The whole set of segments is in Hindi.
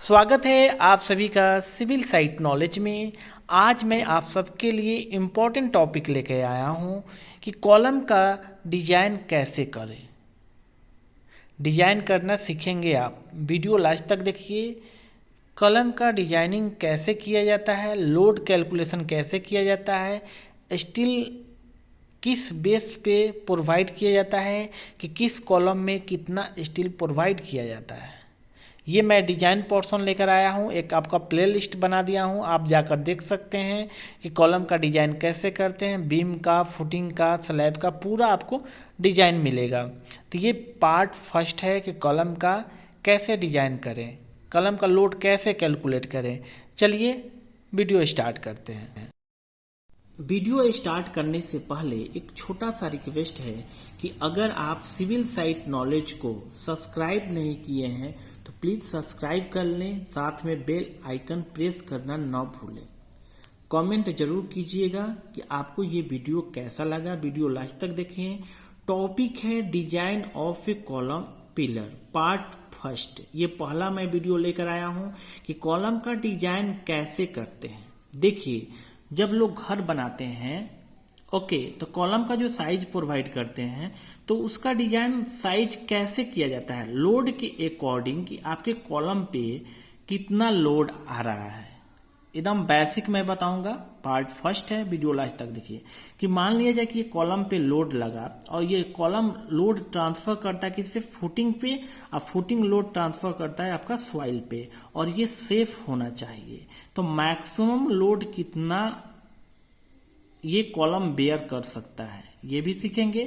स्वागत है आप सभी का सिविल साइट नॉलेज में। आज मैं आप सबके लिए इम्पोर्टेंट टॉपिक लेके आया हूँ कि कॉलम का डिजाइन कैसे करें। डिजाइन करना सीखेंगे आप, वीडियो लास्ट तक देखिए। कॉलम का डिजाइनिंग कैसे किया जाता है, लोड कैलकुलेशन कैसे किया जाता है, स्टील किस बेस पे प्रोवाइड किया जाता है कि किस कॉलम में कितना स्टील प्रोवाइड किया जाता है, ये मैं डिजाइन पोर्शन लेकर आया हूँ। एक आपका प्ले लिस्ट बना दिया हूँ, आप जाकर देख सकते हैं कि कॉलम का डिजाइन कैसे करते हैं। बीम का, फुटिंग का, स्लैब का पूरा आपको डिजाइन मिलेगा। तो ये पार्ट फर्स्ट है कि कॉलम का कैसे डिजाइन करें, कॉलम का लोड कैसे कैलकुलेट करें। चलिए वीडियो स्टार्ट करते हैं। वीडियो स्टार्ट करने से पहले एक छोटा सा रिक्वेस्ट है कि अगर आप सिविल साइट नॉलेज को सब्सक्राइब नहीं किए हैं तो प्लीज़ सब्सक्राइब कर लें, साथ में बेल आइकन प्रेस करना ना भूलें। कमेंट जरूर कीजिएगा कि आपको ये वीडियो कैसा लगा, वीडियो लास्ट तक देखें। टॉपिक है design of A column pillar, part first. ये पहला मैं वीडियो लेकर आया हूँ कि कॉलम का डिजाइन कैसे करते हैं। देखिए, जब लोग घर बनाते हैं तो कॉलम का जो साइज प्रोवाइड करते हैं तो उसका डिजाइन साइज कैसे किया जाता है, लोड के अकॉर्डिंग कि आपके कॉलम पे कितना लोड आ रहा है। एकदम बेसिक मैं बताऊंगा, पार्ट फर्स्ट है, वीडियो लास्ट तक देखिए। कि मान लिया जाए कि ये कॉलम पे लोड लगा और ये कॉलम लोड ट्रांसफर करता है किस पे, फुटिंग पे, और फुटिंग लोड ट्रांसफर करता है आपका सॉइल पे, और ये सेफ होना चाहिए। तो मैक्सिमम लोड कितना ये कॉलम बेयर कर सकता है, ये भी सीखेंगे।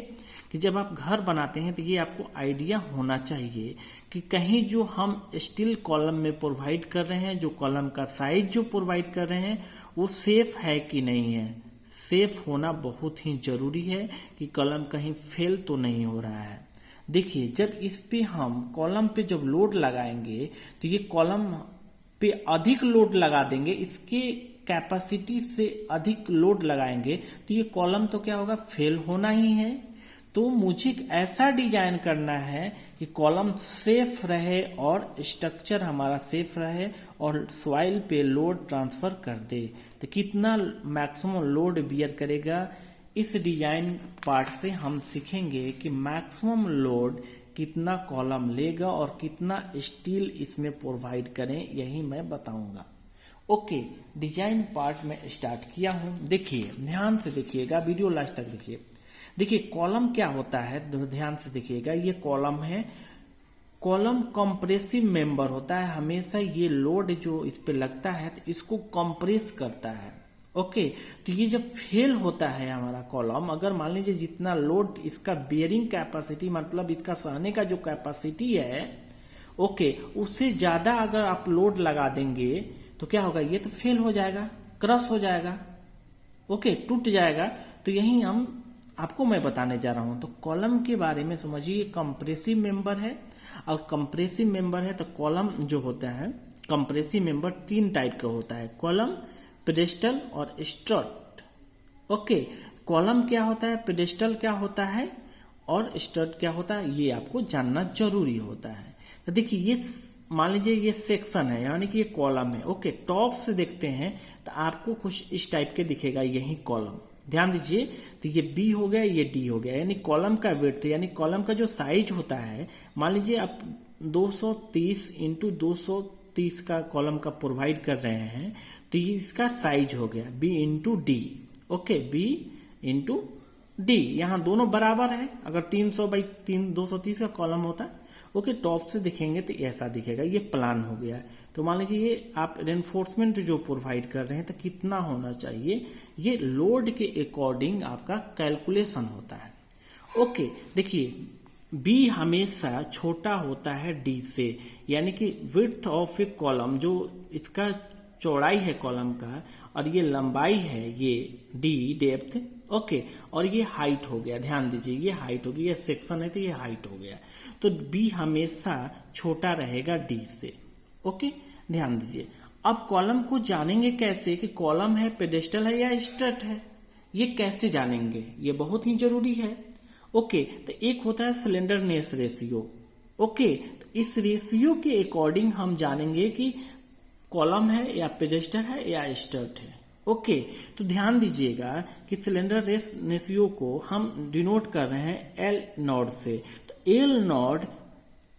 कि जब आप घर बनाते हैं तो ये आपको आइडिया होना चाहिए कि कहीं जो हम स्टील कॉलम में प्रोवाइड कर रहे हैं, जो कॉलम का साइज जो प्रोवाइड कर रहे हैं वो सेफ है कि नहीं है। सेफ होना बहुत ही जरूरी है कि कॉलम कहीं फेल तो नहीं हो रहा है। देखिए, जब इस पे हम कॉलम पे जब लोड लगाएंगे तो ये कॉलम पे अधिक लोड लगा देंगे, इसके कैपेसिटी से अधिक लोड लगाएंगे तो ये कॉलम तो क्या होगा, फेल होना ही है। तो मुझे ऐसा डिजाइन करना है कि कॉलम सेफ रहे और स्ट्रक्चर हमारा सेफ रहे और सॉइल पे लोड ट्रांसफर कर दे। तो कितना मैक्सिमम लोड बियर करेगा, इस डिजाइन पार्ट से हम सीखेंगे कि मैक्सिमम लोड कितना कॉलम लेगा और कितना स्टील इसमें प्रोवाइड करें, यही मैं बताऊंगा। ओके, डिजाइन पार्ट में स्टार्ट किया हूं। देखिए, ध्यान से देखिएगा, वीडियो लास्ट तक देखिए। देखिए कॉलम क्या होता है, ध्यान से देखिएगा। ये कॉलम है, कॉलम कंप्रेसिव मेंबर होता है। हमेशा ये लोड जो इस पे लगता है तो इसको कंप्रेस करता है। ओके, तो ये जब फेल होता है हमारा कॉलम, अगर मान लीजिए जितना लोड इसका बेयरिंग कैपेसिटी, मतलब इसका सहने का जो कैपेसिटी है, उससे ज्यादा अगर आप लोड लगा देंगे तो क्या होगा, ये तो फेल हो जाएगा, क्रश हो जाएगा, टूट जाएगा। तो यही हम आपको मैं बताने जा रहा हूं। तो कॉलम के बारे में समझिए, कंप्रेसिव मेंबर है, और कंप्रेसिव मेंबर है तो कॉलम जो होता है, कंप्रेसिव मेंबर तीन टाइप का होता है, कॉलम, पेडेस्टल और स्ट्रट। कॉलम क्या होता है, पेडेस्टल क्या होता है और स्ट्रट क्या होता है, ये आपको जानना जरूरी होता है। तो देखिए, ये मान लीजिए ये सेक्शन है, यानी कि ये कॉलम है। टॉप से देखते हैं तो आपको कुछ इस टाइप के दिखेगा, यही कॉलम। ध्यान दीजिए, तो ये बी हो गया, ये डी हो गया, यानी कॉलम का विड्थ, यानी कॉलम का जो साइज होता है। मान लीजिए आप 230 इंटू 230 का कॉलम का प्रोवाइड कर रहे हैं तो ये इसका साइज हो गया B into D. B into D, यहाँ दोनों बराबर है। अगर 300 बाई 230 का कॉलम होता, टॉप से दिखेंगे तो ऐसा दिखेगा, ये प्लान हो गया। तो मान लीजिए ये आप रेनफोर्समेंट जो प्रोवाइड कर रहे हैं तो कितना होना चाहिए, ये लोड के अकॉर्डिंग आपका कैलकुलेशन होता है। देखिए, बी हमेशा छोटा होता है डी से, यानी कि विड्थ ऑफ ए कॉलम, जो इसका चौड़ाई है कॉलम का, और ये लंबाई है, ये डी डेप्थ, और ये हाइट हो गया। ध्यान दीजिए, ये हाइट होगी, ये सेक्शन है तो ये हाइट हो गया। तो बी हमेशा छोटा रहेगा डी से। ध्यान दीजिए। अब कॉलम को जानेंगे कैसे कि कॉलम है, पेडेस्टल है या स्ट्रट है, ये कैसे जानेंगे, ये बहुत ही जरूरी है। तो एक होता है स्लेंडरनेस रेशियो, ओके, तो इस रेशियो के अकॉर्डिंग हम जानेंगे कि कॉलम है या पेडेस्टल है या स्टड है। ओके, तो ध्यान दीजिएगा कि सिलेंडर रेशियो को हम डिनोट कर रहे हैं एल नॉट से। तो एल नॉट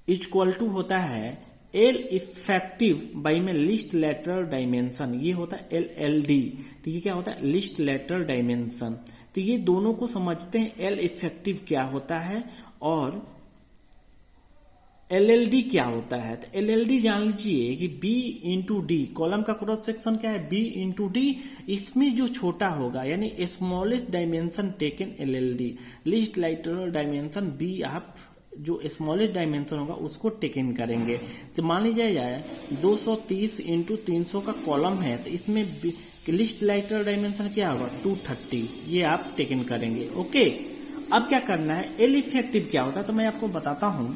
इक्वल टू होता है एल इफेक्टिव बाई में लिस्ट लेटरल डायमेंशन, ये होता है एल एल डी। तो ये क्या होता है, लिस्ट लेटरल डायमेंशन। तो ये दोनों को समझते हैं, एल इफेक्टिव क्या होता है और एलएलडी क्या होता है। तो एलएलडी जान लीजिए कि बी इंटू डी, कॉलम का क्रॉस सेक्शन क्या है, बी इंटू डी। इसमें जो छोटा होगा यानी smallest dimension taken LLD, least lateral dimension B, आप जो स्मॉलेस्ट डायमेंशन होगा उसको टेकन करेंगे। तो मान लीजिए जाए 230 इंटू 300 का कॉलम है, तो इसमें लिस्ट लेटरल डायमेंशन क्या होगा 230, ये आप टेकन करेंगे। ओके, अब क्या करना है, एल इफेक्टिव क्या होता है तो मैं आपको बताता हूं।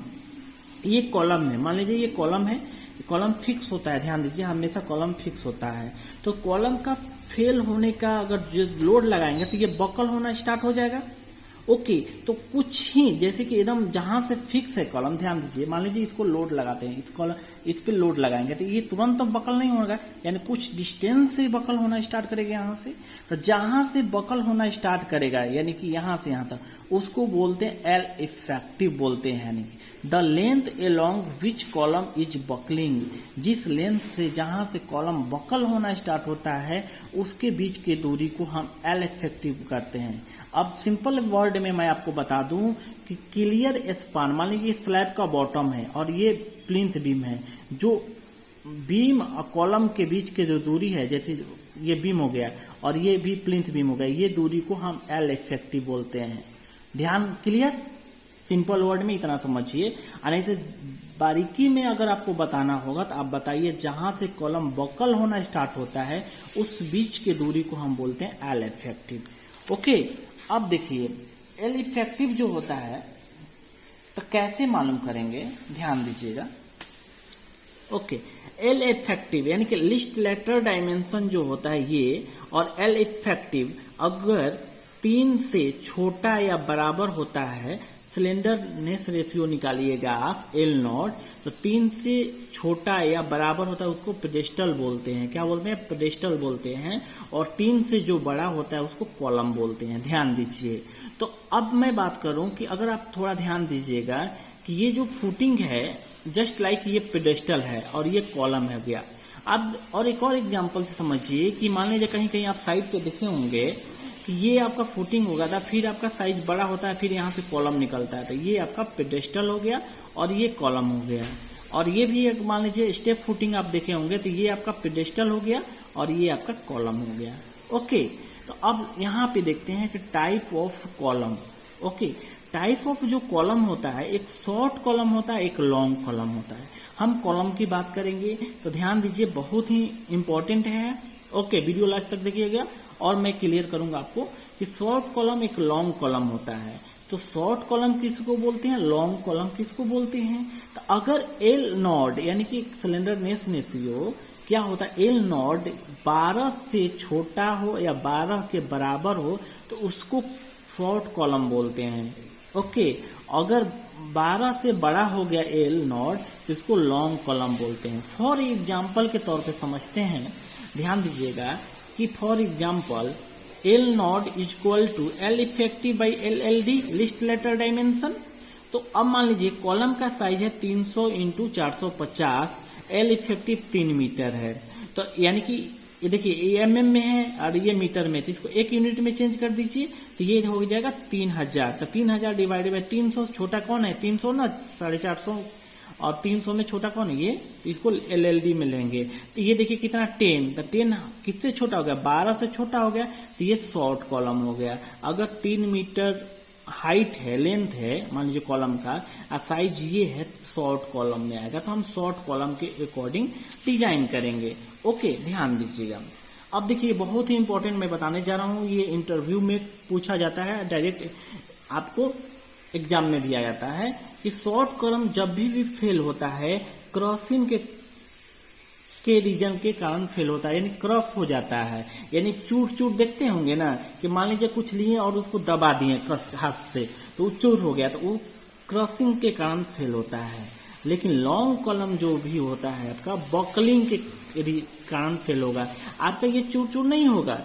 ये कॉलम है, मान लीजिए ये कॉलम है, कॉलम फिक्स होता है, ध्यान दीजिए हमेशा कॉलम फिक्स होता है। तो कॉलम का फेल होने का अगर जो लोड लगाएंगे तो ये बकल होना स्टार्ट हो जाएगा। ओके, तो कुछ ही जैसे कि एकदम जहां से फिक्स है कॉलम, ध्यान दीजिए मान लीजिए इसको लोड लगाते हैं, इस पे लोड लगाएंगे तो ये तुरंत तो बकल नहीं होगा, यानी कुछ डिस्टेंस से बकल होना स्टार्ट करेगा यहाँ से। तो जहां से बकल होना स्टार्ट करेगा यानी कि यहां से यहां तक, उसको बोलते हैं एल इफेक्टिव बोलते हैं। यानी the length along which column is buckling, जिस लेंथ से जहां से कॉलम बकल होना स्टार्ट होता है उसके बीच की दूरी को हम एल इफेक्टिव करते हैं। अब सिंपल वर्ड में मैं आपको बता दूं कि क्लियर स्पान, मान लीजिए स्लैब का बॉटम है और ये प्लिंथ बीम है, जो बीम और कॉलम के बीच की जो दूरी है, जैसे ये बीम हो गया और ये भी प्लिंथ बीम हो गया, ये दूरी को हम एल इफेक्टिव बोलते हैं। ध्यान, क्लियर, सिंपल वर्ड में इतना समझिए। नहीं तो बारीकी में अगर आपको बताना होगा तो आप बताइए, जहां से कॉलम बकल होना स्टार्ट होता है उस बीच की दूरी को हम बोलते हैं एल इफेक्टिव। ओके, अब देखिए एल इफेक्टिव जो होता है तो कैसे मालूम करेंगे, ध्यान दीजिएगा। ओके, एल इफेक्टिव यानी कि लिस्ट लेटरल डायमेंशन जो होता है ये, और एल इफेक्टिव अगर 3 से छोटा या बराबर होता है, स्लेंडरनेस रेशियो निकालिएगा आप एल नॉट, तो 3 से छोटा या बराबर होता है उसको पेडेस्टल बोलते हैं। क्या बोलते हैं, पेडेस्टल बोलते हैं। और 3 से जो बड़ा होता है उसको कॉलम बोलते हैं। ध्यान दीजिए। तो अब मैं बात करूं कि अगर आप थोड़ा ध्यान दीजिएगा कि ये जो फुटिंग है जस्ट लाइक ये पेडेस्टल है और ये कॉलम है गया। अब और एक और एग्जांपल से समझिए कि मान लीजिए कहीं कहीं आप साइड पे देखे होंगे कि ये आपका फुटिंग होगा था, फिर आपका साइज बड़ा होता है, फिर यहाँ से कॉलम निकलता है, तो ये आपका पेडेस्टल हो गया और ये कॉलम हो गया। और ये भी एक मान लीजिए स्टेप फुटिंग आप देखे होंगे, तो ये आपका पेडेस्टल हो गया और ये आपका कॉलम हो गया। ओके, तो अब यहाँ पे देखते हैं कि type of column. Okay, type of जो कॉलम होता है, एक शॉर्ट कॉलम होता है, एक लॉन्ग कॉलम होता है। हम कॉलम की बात करेंगे तो ध्यान दीजिए, बहुत ही इंपॉर्टेंट है। ओके, वीडियो लास्ट तक देखिएगा और मैं क्लियर करूंगा आपको कि शॉर्ट कॉलम एक लॉन्ग कॉलम होता है। तो शॉर्ट कॉलम किसको बोलते हैं, लॉन्ग कॉलम किसको बोलते हैं। तो अगर एल नॉट यानी कि सिलेंडरनेस रेशियो क्या होता है, एल नॉट 12 से छोटा हो या 12 के बराबर हो तो उसको शॉर्ट कॉलम बोलते हैं। ओके, अगर 12 से बड़ा हो गया एल नॉट तो इसको लॉन्ग कॉलम बोलते हैं। फॉर एग्जाम्पल के तौर पे समझते हैं, ध्यान दीजिएगा कि for example L naught is equal to L effective by L L D, least lateral dimension. तो अब मान लीजिए कॉलम का साइज है 300 इंटू 450, एल इफेक्टिव 3 मीटर है। तो यानी कि ये देखिए ये mm में है और ये मीटर में, तो इसको एक यूनिट में चेंज कर दीजिए तो ये हो जाएगा 3000। तो 3000 डिवाइडेड बाई 300, छोटा कौन है 300 ना, 450, और 300 में छोटा कौन है ये, तो इसको एलएलडी में लेंगे। तो ये देखिए कितना 10, तो 10 किससे छोटा हो गया, 12 से छोटा हो गया, तो ये शॉर्ट कॉलम हो गया। अगर 3 मीटर हाइट है, लेंथ है मान लीजिए कॉलम का, और साइज ये है, शॉर्ट कॉलम में आएगा। तो हम शॉर्ट कॉलम के अकॉर्डिंग डिजाइन करेंगे। ओके, ध्यान दीजिएगा। अब देखिए बहुत ही इंपॉर्टेंट मैं बताने जा रहा हूँ, ये इंटरव्यू में पूछा जाता है, डायरेक्ट आपको एग्जाम में भी आ जाता है कि शॉर्ट कॉलम जब भी फेल होता है क्रॉसिंग के रीजन के कारण फेल होता है, यानी क्रॉस हो जाता है। यानी चूट चूट देखते होंगे ना कि मान लीजिए कुछ लिए और उसको दबा दिए कस हाथ से, तो वो चूट हो गया, तो वो क्रशिंग के कारण फेल होता है, लेकिन लॉन्ग कॉलम जो भी होता है आपका बकलिंग के कारण फेल होगा। आपका ये चूर चूर नहीं होगा,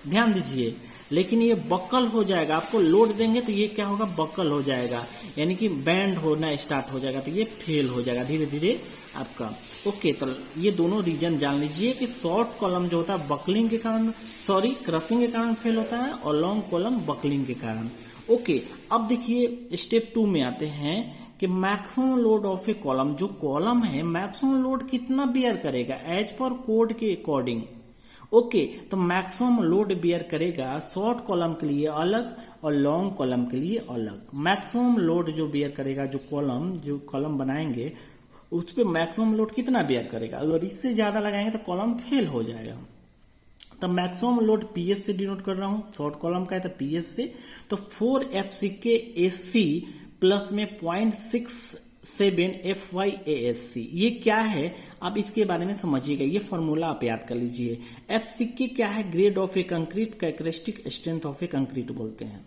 ध्यान दीजिए, लेकिन ये बकल हो जाएगा। आपको लोड देंगे तो ये क्या होगा, बकल हो जाएगा, यानी कि बैंड होना स्टार्ट हो जाएगा, तो ये फेल हो जाएगा धीरे धीरे आपका। ओके, तो ये दोनों रीजन जान लीजिए कि शॉर्ट कॉलम जो होता है बकलिंग के कारण, क्रशिंग के कारण फेल होता है, और लॉन्ग कॉलम बकलिंग के कारण। ओके, अब देखिए स्टेप 2 में आते हैं कि maximum load of A column. जो कॉलम है मैक्सिमम लोड कितना बियर करेगा एज पर कोड के अकॉर्डिंग। ओके, तो मैक्सिमम लोड बियर करेगा शॉर्ट कॉलम के लिए अलग और लॉन्ग कॉलम के लिए अलग। मैक्सिमम लोड जो बियर करेगा, जो कॉलम बनाएंगे उस पर मैक्सिमम लोड कितना बियर करेगा। अगर इससे ज्यादा लगाएंगे तो कॉलम फेल हो जाएगा। तो मैक्सिमम लोड पीएस से डिनोट कर रहा हूं, शॉर्ट कॉलम का है तो पीएस से। तो 4FCK AC प्लस में 0.67 FYASC, ये क्या है आप इसके बारे में समझिएगा। ये फॉर्मूला आप याद कर लीजिए। FCK क्या है, grade of A concrete, characteristic strength of A concrete बोलते हैं।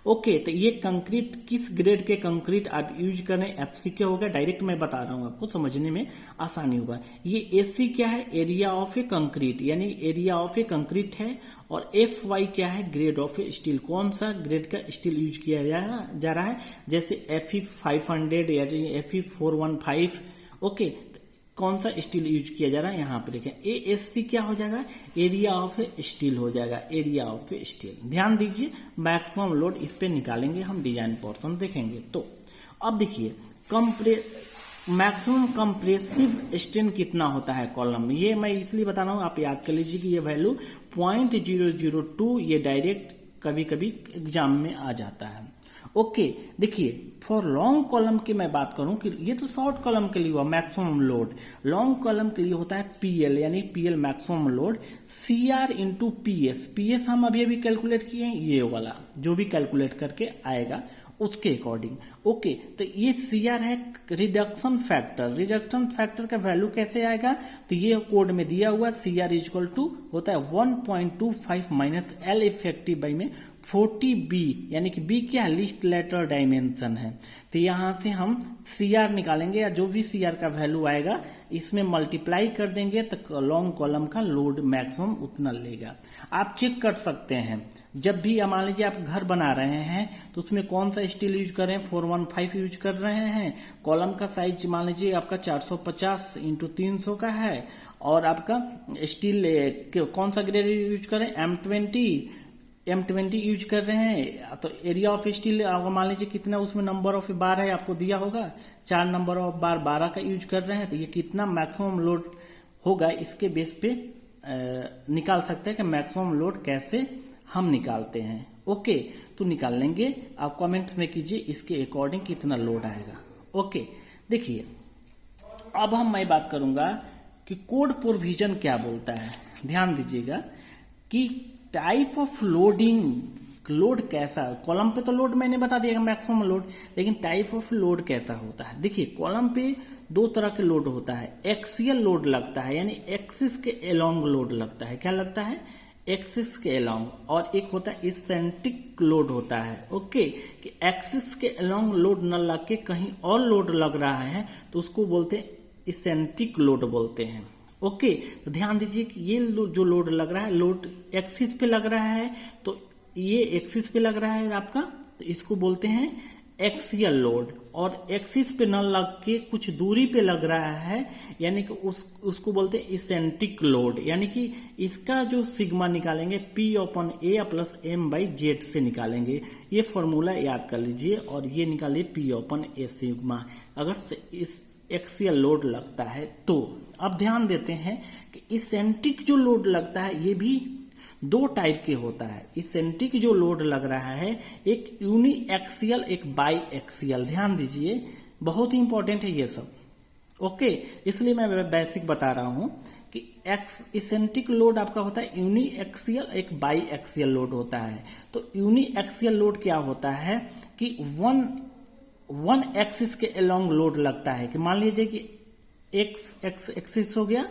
ओके, तो ये कंक्रीट किस ग्रेड के कंक्रीट आप यूज करें, FCK होगा। डायरेक्ट मैं बता रहा हूं, आपको समझने में आसानी होगा। ये AC क्या है, एरिया ऑफ ए कंक्रीट, यानी एरिया ऑफ ए कंक्रीट है। और FY क्या है, ग्रेड ऑफ ए स्टील, कौन सा ग्रेड का स्टील यूज किया जा रहा है, जैसे FE 500 यानी FE 415। ओके, कौन सा स्टील यूज किया जा रहा है यहाँ पे देखें। ASC क्या हो जाएगा, एरिया ऑफ स्टील हो जाएगा, एरिया ऑफ स्टील। ध्यान दीजिए, मैक्सिमम लोड इस पे निकालेंगे हम, डिजाइन पोर्शन देखेंगे। तो अब देखिए मैक्सिमम कंप्रेसिव स्ट्रेन कितना होता है कॉलम में, ये मैं इसलिए बता रहा हूँ, आप याद कर लीजिए कि ये वैल्यू 0.002, ये डायरेक्ट कभी कभी एग्जाम में आ जाता है। ओके, देखिए फॉर लॉन्ग कॉलम की मैं बात करूं कि ये तो शॉर्ट कॉलम के लिए हुआ मैक्सिमम लोड, लॉन्ग कॉलम के लिए होता है PL, यानी PL maximum load, CR into PS हम अभी कैलकुलेट किए हैं, ये वाला जो भी कैलकुलेट करके आएगा उसके अकॉर्डिंग। ओके, तो ये CR है रिडक्शन फैक्टर का वैल्यू कैसे आएगा, तो ये कोड में दिया हुआ CR इक्वल टू होता है 1.25 माइनस L इफेक्टिव बाई में 40B, यानी कि B क्या है, लीस्ट लेटर डायमेंशन है। तो यहां से हम CR निकालेंगे, या जो भी CR का वैल्यू आएगा इसमें मल्टीप्लाई कर देंगे तो लॉन्ग कॉलम का लोड मैक्सिमम उतना लेगा। आप चेक कर सकते हैं, जब भी मान लीजिए आप घर बना रहे हैं तो उसमें कौन सा स्टील यूज कर रहे हैं, 415 यूज कर रहे हैं। कॉलम का साइज मान लीजिए आपका 450 इंटू 300 का है, और आपका स्टील कौन सा ग्रेड यूज कर रहे हैं, M20 यूज कर रहे हैं। तो एरिया ऑफ स्टील मान लीजिए कितना उसमें नंबर ऑफ बार है, आपको दिया होगा 4 नंबर ऑफ बार 12 का यूज कर रहे हैं। तो ये कितना मैक्सिमम लोड होगा इसके बेस पे निकाल सकते हैं कि मैक्सिमम लोड कैसे हम निकालते हैं। ओके, तो निकाल लेंगे, आप कमेंट में कीजिए इसके अकॉर्डिंग कितना लोड आएगा। ओके, देखिए अब मैं बात करूंगा कि कोड प्रोविजन क्या बोलता है। ध्यान दीजिएगा कि टाइप ऑफ लोड कैसा, कॉलम पे तो लोड मैंने बता दिया मैक्सिमम लोड, लेकिन टाइप ऑफ लोड कैसा होता है। देखिए कॉलम पे 2 तरह के लोड होता है, एक्सियल लोड लगता है, यानी एक्सिस के अलोंग लोड लगता है। क्या लगता है, एक्सिस के अलोंग, और एक होता है इसेंट्रिक लोड होता है। ओके, कि एक्सिस के अलोंग लोड न लग के कहीं और लोड लग रहा है तो उसको बोलते हैं इसेंट्रिक लोड बोलते हैं। ओके, तो ध्यान दीजिए कि ये जो लोड लग रहा है, लोड एक्सिस पे लग रहा है, तो ये एक्सिस पे लग रहा है आपका, तो इसको बोलते हैं एक्सियल लोड। और एक्सिस पे न लग के कुछ दूरी पे लग रहा है, यानी कि उसको बोलते हैं इसेंट्रिक लोड, यानी कि इसका जो सिग्मा निकालेंगे P/A प्लस M/Z से निकालेंगे। ये फॉर्मूला याद कर लीजिए, और ये निकालिए P/A सिग्मा अगर इस एक्सियल लोड लगता है तो। अब ध्यान देते हैं कि इसेंट्रिक जो लोड लगता है ये भी 2 टाइप के होता है। इसेंट्रिक जो लोड लग रहा है, एक यूनी एक्सियल, एक बाई एक्सियल। ध्यान दीजिए, बहुत ही इंपॉर्टेंट है ये सब। ओके, इसलिए मैं बेसिक बता रहा हूं कि इसेंट्रिक लोड आपका होता है यूनी एक्सियल, एक बाई एक्सियल लोड होता है। तो यूनी एक्सियल लोड क्या होता है कि वन एक्सिस के अलोंग लोड लगता है, कि मान लीजिए कि एक्सिस हो गया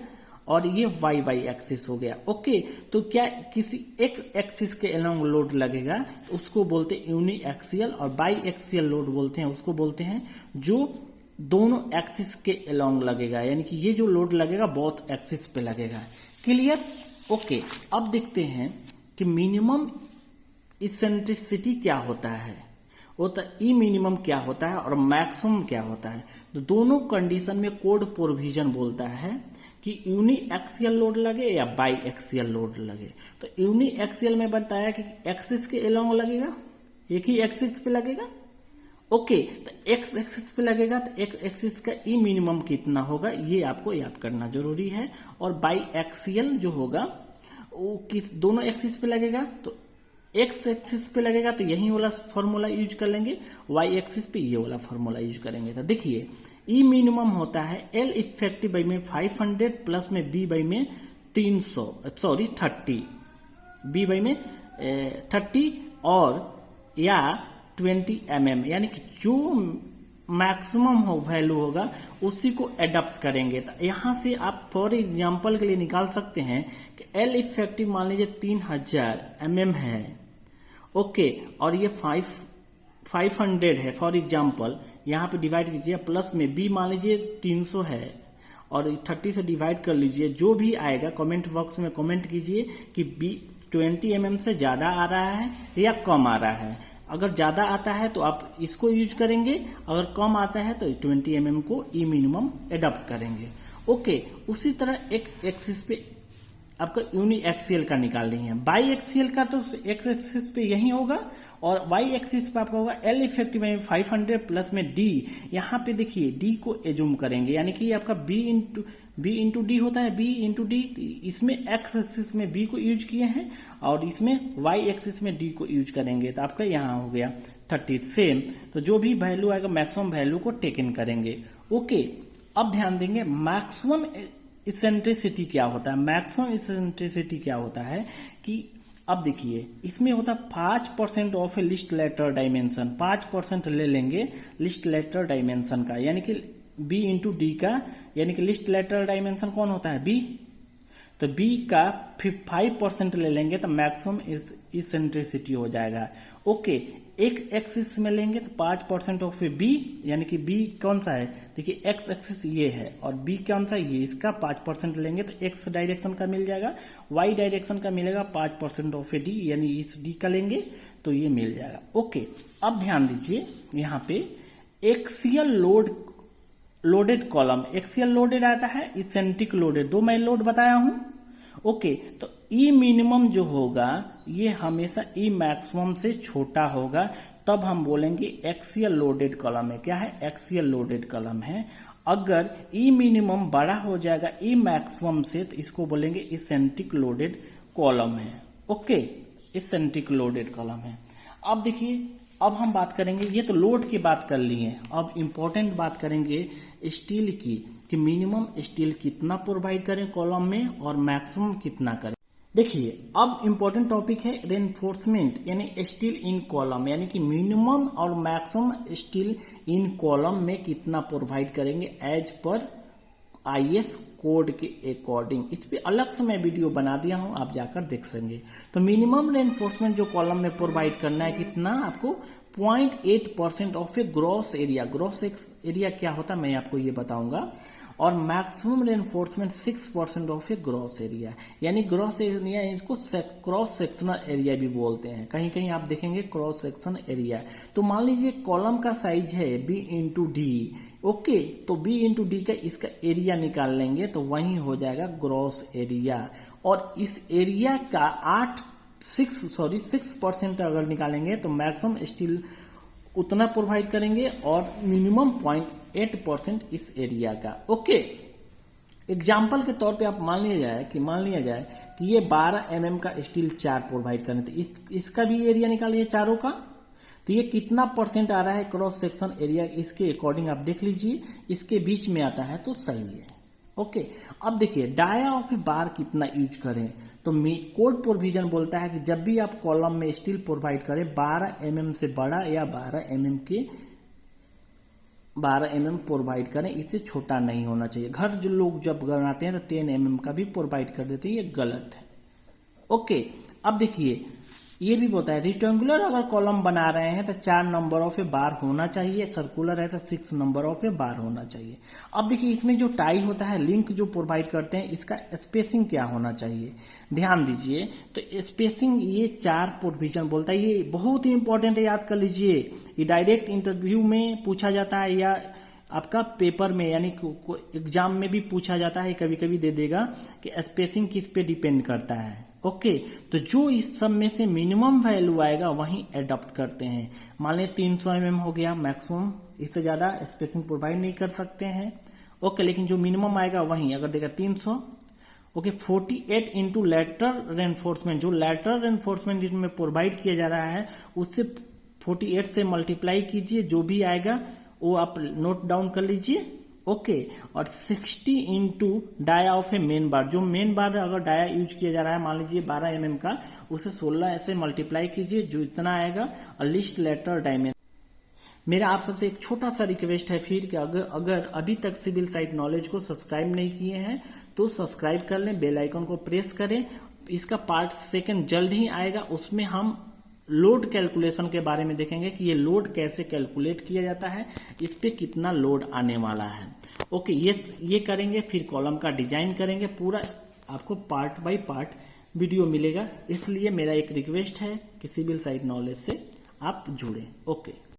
और ये वाई वाई एक्सिस हो गया। ओके, तो क्या किसी एक एक्सिस के अलोंग लोड लगेगा तो उसको बोलते हैं यूनी एक्सियल, और बाई एक्सियल लोड बोलते हैं उसको बोलते हैं जो दोनों एक्सिस के अलोंग लगेगा, यानी कि ये जो लोड लगेगा बोथ एक्सिस पे लगेगा। क्लियर? ओके, अब देखते हैं कि मिनिमम इसेंट्रिसिटी क्या होता है, वो तो ई मिनिमम क्या होता है और मैक्सिमम क्या होता है। तो दोनों कंडीशन में कोड प्रोविजन बोलता है कि यूनी एक्सियल लोड लगे या बाई एक्सियल लोड लगे। तो यूनी एक्सियल में बताया कि एक्सिस के अलोंग लगेगा, एक ही एक्सिस पे लगेगा। ओके, तो एक्स एक्सिस पे लगेगा तो एक्स एक्सिस का ई मिनिमम कितना होगा ये आपको याद करना जरूरी है। और बाई एक्सियल जो होगा वो किस दोनों एक्सिस पे लगेगा, तो एक्स एक्सिस पे लगेगा तो यही वाला फॉर्मूला यूज कर लेंगे, वाई एक्सिस पे ये वाला फॉर्मूला यूज करेंगे। तो देखिए ई मिनिमम होता है एल इफेक्टिव बाई में 500 प्लस में बी बाई में 30, बी बाई में 30 और या 20 mm, यानी कि जो मैक्सिमम हो वैल्यू होगा उसी को एडप्ट करेंगे। तो यहां से आप फॉर एग्जांपल के लिए निकाल सकते हैं कि एल इफेक्टिव मान लीजिए 3000 mm है। ओके, और ये 500 है फॉर एग्जांपल, यहाँ पे डिवाइड कीजिए, प्लस में बी मान लीजिए 300 है और 30 से डिवाइड कर लीजिए। जो भी आएगा कमेंट बॉक्स में कमेंट कीजिए कि बी 20 mm से ज्यादा आ रहा है या कम आ रहा है। अगर ज्यादा आता है तो आप इसको यूज करेंगे, अगर कम आता है तो 20 mm को ई मिनिमम एडप्ट करेंगे। ओके, उसी तरह एक एक्सिस पे आपका यूनी एक्सियल का निकालनी है। बाई एक्सियल का तो एक्स एक्सिस पे यही होगा और वाई एक्सिस पे आपका होगा एल इफेक्टिव में 500 प्लस में डी। यहाँ पे देखिए डी को एज्यूम करेंगे, यानी कि आपका बी इंटू डी होता है, बी इंटू डी। इसमें एक्स एक्सिस में बी को यूज किए हैं और इसमें वाई एक्सिस में डी को यूज करेंगे। तो आपका यहाँ हो गया 30 सेम। तो जो भी वैल्यू आएगा मैक्सिमम वैल्यू को टेक इन करेंगे। ओके, अब ध्यान देंगे मैक्सिमम इसेंट्रिसिटी क्या होता है। मैक्सिमम इसेंट्रिसिटी क्या होता है कि अब देखिए इसमें होता है 5% of a least lateral dimension. 5% ले लेंगे लिस्ट लेटर डायमेंशन का, यानी कि बी इंटू डी का, यानी कि लिस्ट लेटर डायमेंशन कौन होता है, बी। तो बी का 5% ले लेंगे तो मैक्सिमम इसेंट्रिसिटी हो जाएगा। ओके, एक एक्सिस में लेंगे तो 5% ऑफ बी, यानी कि बी कौन सा है, देखिए एक्स एक्सिस ये है और बी कौन सा ये, इसका 5% लेंगे तो एक्स डायरेक्शन का मिल जाएगा, वाई डायरेक्शन का मिलेगा 5% ऑफ डी, यानी इस डी का लेंगे तो ये मिल जाएगा। ओके, अब ध्यान दीजिए यहाँ पे axial loaded column, axial loaded आता है, इसेंट्रिक लोडेड, दो मैं लोड बताया हूं। ओके, तो ई मिनिमम जो होगा ये हमेशा ई मैक्सिमम से छोटा होगा, तब हम बोलेंगे एक्सियल लोडेड कॉलम है। क्या है, एक्सियल लोडेड कॉलम है। अगर ई मिनिमम बड़ा हो जाएगा ई मैक्सिमम से तो इसको बोलेंगे इसेंट्रिक लोडेड कॉलम है। ओके, इसेंट्रिक लोडेड कॉलम है। अब देखिए, अब हम बात करेंगे, ये तो लोड की बात कर लिए, अब इंपॉर्टेंट बात करेंगे स्टील की, कि मिनिमम स्टील कितना प्रोवाइड करें कॉलम में और मैक्सिमम कितना करें। देखिए अब इंपॉर्टेंट टॉपिक है रेनफोर्समेंट, यानी स्टील इन कॉलम, यानी कि मिनिमम और मैक्सिमम स्टील इन कॉलम में कितना प्रोवाइड करेंगे एज पर आईएस कोड के अकॉर्डिंग। इस पे अलग से मैं वीडियो बना दिया हूं, आप जाकर देख सकेंगे। तो मिनिमम रेनफोर्समेंट जो कॉलम में प्रोवाइड करना है कितना, आपको 0.8% of A gross area. Gross area क्या होता है मैं आपको ये बताऊंगा। और maximum reinforcement 6% of A gross area, यानी ग्रॉस एरिया इसको क्रॉस सेक्शनल एरिया भी बोलते हैं, कहीं कहीं आप देखेंगे क्रॉस सेक्शन एरिया। तो मान लीजिए कॉलम का साइज है बी इंटू डी। ओके, तो बी इंटू डी का इसका एरिया निकाल लेंगे तो वही हो जाएगा ग्रॉस एरिया। और इस एरिया का 6% अगर निकालेंगे तो मैक्सिमम स्टील उतना प्रोवाइड करेंगे और मिनिमम 0.8% इस एरिया का। ओके, एग्जाम्पल के तौर पे आप मान लिया जाए कि ये 12 mm का स्टील 4 प्रोवाइड करें, तो इसका भी एरिया निकालिए चारों का, तो ये कितना परसेंट आ रहा है क्रॉस सेक्शन एरिया, इसके अकॉर्डिंग आप देख लीजिए, इसके बीच में आता है तो सही है। ओके, अब देखिए डाया ऑफ बार कितना यूज करें, तो कोड प्रोविजन बोलता है कि जब भी आप कॉलम में स्टील प्रोवाइड करें 12 mm से बड़ा या 12 mm के 12 mm प्रोवाइड करें, इससे छोटा नहीं होना चाहिए। घर जो लोग जब बनाते हैं तो 10 mm का भी प्रोवाइड कर देते हैं, ये गलत है। ओके, अब देखिए ये भी बोलता है रिक्टेंगुलर अगर कॉलम बना रहे हैं तो 4 नंबर ऑफ ए बार होना चाहिए, सर्कुलर है तो 6 नंबर ऑफ ए बार होना चाहिए। अब देखिए इसमें जो टाई होता है, लिंक जो प्रोवाइड करते हैं, इसका स्पेसिंग क्या होना चाहिए, ध्यान दीजिए। तो स्पेसिंग ये 4 प्रोविजन बोलता है, ये बहुत ही इंपॉर्टेंट है, याद कर लीजिए। ये डायरेक्ट इंटरव्यू में पूछा जाता है या आपका पेपर में यानी एग्जाम में भी पूछा जाता है, कभी कभी दे देगा कि स्पेसिंग किस पे डिपेंड करता है। ओके, तो जो इस सब में से मिनिमम वैल्यू आएगा वहीं एडॉप्ट करते हैं। मान लें 300 mm हो गया मैक्सिमम, इससे ज्यादा स्पेसिंग प्रोवाइड नहीं कर सकते हैं। ओके, लेकिन जो मिनिमम आएगा वहीं, अगर देगा 300। ओके, 48 इंटू लेटरल रेनफोर्समेंट, जो लेटरल रेनफोर्समेंट जिसमें प्रोवाइड किया जा रहा है उससे 48 से मल्टीप्लाई कीजिए, जो भी आएगा वो आप नोट डाउन कर लीजिए। ओके, और 60 into dia of a main bar, जो मेन बार अगर डाया यूज किया जा रहा है मान लीजिए 12 mm का, उसे 16 ऐसे मल्टीप्लाई कीजिए, जो इतना आएगा। और लिस्ट लेटर डायमेंशन। मेरा आप सबसे एक छोटा सा रिक्वेस्ट है फिर कि अगर अभी तक सिविल साइट नॉलेज को सब्सक्राइब नहीं किए हैं तो सब्सक्राइब कर लें, बेल आइकन को प्रेस करें। इसका पार्ट 2 जल्द ही आएगा, उसमें हम लोड कैलकुलेशन के बारे में देखेंगे कि ये लोड कैसे कैलकुलेट किया जाता है, इस पे कितना लोड आने वाला है। ओके, ये करेंगे, फिर कॉलम का डिजाइन करेंगे, पूरा आपको पार्ट बाय पार्ट वीडियो मिलेगा। इसलिए मेरा एक रिक्वेस्ट है कि सिविल साइट नॉलेज से आप जुड़ें। ओके।